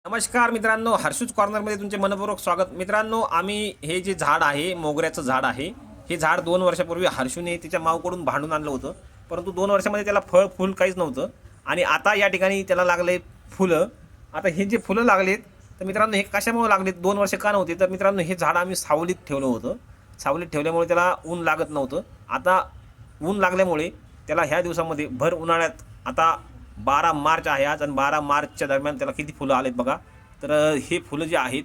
नमस्कार मित्रांनो, हर्षूज कॉर्नरमध्ये तुमचे मनपूर्वक स्वागत. मित्रांनो, आम्ही हे जे झाड आहे, मोगऱ्याचं झाड आहे, हे झाड 2 वर्षापूर्वी हर्षूने तिच्या माऊकडून भांडून आणलं होतं. परंतु 2 वर्षामध्ये त्याला फळ फूल काहीच नव्हतं आणि आता या ठिकाणी त्याला लागले फुलं. आता हे जे फुलं लागलेत, तर मित्रांनो हे कशामुळे लागलेत, 2 वर्ष का नव्हते, तर मित्रांनो हे झाड आम्ही सावलीत ठेवलं होतं. सावलीत ठेवल्यामुळे त्याला ऊन लागत नव्हतं. आता ऊन लागल्यामुळे त्याला ह्या दिवसामध्ये भर उन्हाळ्यात, आता 12 मार्च आहे आज आणि 12 मार्चच्या दरम्यान त्याला किती फुलं आलेत बघा. तर हे फुलं जे आहेत,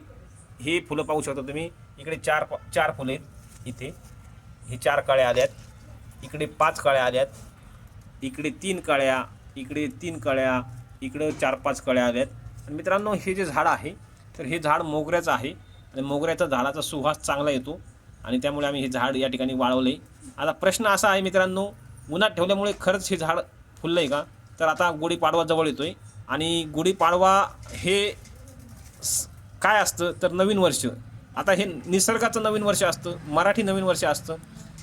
हे फुलं पाहू शकता तुम्ही. इकडे चार फुलं आहेत, इथे हे 4 कळ्या आल्यात, इकडे 5 कळ्या आल्यात, इकडे 3 कळ्या, इकडे 3 कळ्या, इकडे 4-5 कळ्या आल्यात. आणि मित्रांनो हे जे झाड आहे, तर हे झाड मोगऱ्याचं आहे आणि मोगऱ्याचा झाडाचा सुवास चांगला येतो आणि त्यामुळे आम्ही हे झाड या ठिकाणी वाळवले. आता प्रश्न असा आहे मित्रांनो, उन्हात ठेवल्यामुळे खरंच हे झाड फुललं आहे का? तर आता गुढीपाडवा जवळ येतोय आणि गुढीपाडवा हे काय असतं तर नवीन वर्ष. आता हे निसर्गाचं नवीन वर्ष असतं, मराठी नवीन वर्ष असतं.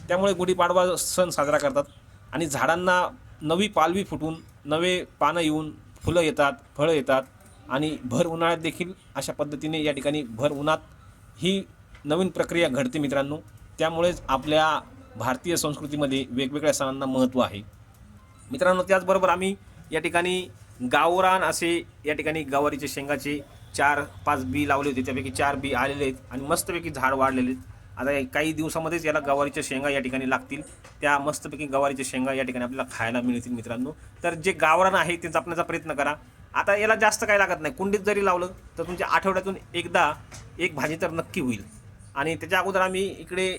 त्यामुळे गुढीपाडवा सण साजरा करतात आणि झाडांना नवी पालवी फुटून, नवे पानं येऊन, फुलं येतात, फळं येतात आणि भर उन्हाळ्यात देखील अशा पद्धतीने या ठिकाणी भर उन्हात ही नवीन प्रक्रिया घडते मित्रांनो. त्यामुळेच आपल्या भारतीय संस्कृतीमध्ये वेगवेगळ्या सणांना महत्त्व आहे मित्रांनो. त्याचबरोबर आम्ही या ठिकाणी गावरान असे या ठिकाणी गवारीच्या शेंगाचे 4-5 बी लावले होते. त्यापैकी 4 बी आलेले आहेत आणि मस्तपैकी झाड वाढलेले आहेत. आता काही दिवसामध्येच याला गवारीच्या शेंगा या ठिकाणी लागतील. त्या मस्तपैकी गवारीच्या शेंगा या ठिकाणी आपल्याला खायला मिळतील मित्रांनो. तर जे गावरान आहे ते जपण्याचा प्रयत्न करा. आता याला जास्त काही लागत नाही. कुंडीत जरी लावलं तर तुमच्या आठवड्यातून एकदा एक भाजी तर नक्की होईल. आणि त्याच्या अगोदर आम्ही इकडे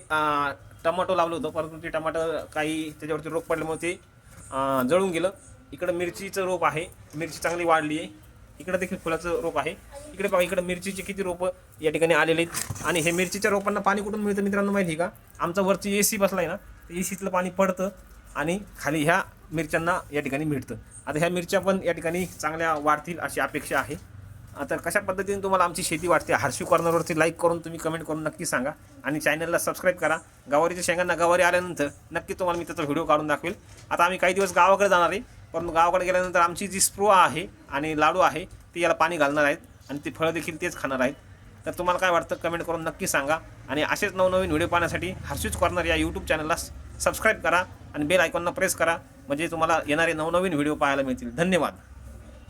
टमाटो लावलं होतं, परंतु ते टमाटर काही त्याच्यावरती रोग पडल्यामुळे ते जळून गेलं. इकडं मिरचीचं रोप आहे, मिरची चांगली वाढली आहे. इकडं देखील फुलाचं रोप आहे. इकडे पहा, इकडं मिरचीचे किती रोपं या ठिकाणी आलेले आहेत. आणि हे मिरचीच्या रोपांना पाणी कुठून मिळतं मित्रांनो माहिती का? आमचा वरची AC बसला आहे ना, तर ACतलं पाणी पडतं आणि खाली ह्या मिरच्यांना या ठिकाणी मिळतं. आता ह्या मिरच्या पण या ठिकाणी चांगल्या वाढतील अशी अपेक्षा आहे. तर कशा पद्धतीने तुम्हाला आमची शेती वाटते, हर्षू कॉर्नरवरती लाईक करून तुम्ही कमेंट करून नक्की सांगा आणि चॅनलला सबस्क्राईब करा. गवारीच्या शेंगांना गवारी आल्यानंतर नक्की तुम्हाला मी त्याचा व्हिडिओ काढून दाखवेल. आता आम्ही काही दिवस गावाकडे जाणार आहे, पण गावाकडे गेल्यानंतर आमची जी स्प्रो आहे आणि लाडू आहे ती याला पाणी घालणार आहेत आणि ती फळं देखील तेच खाणार आहेत. तर तुम्हाला काय वाटतं कमेंट करून नक्की सांगा आणि असेच नवनवीन व्हिडिओ पाहण्यासाठी हर्षूज कॉर्नर या यूट्यूब चॅनलला सबस्क्राईब करा आणि बेल आयकॉनला प्रेस करा, म्हणजे तुम्हाला येणारे नवनवीन व्हिडिओ पाहायला मिळतील. धन्यवाद.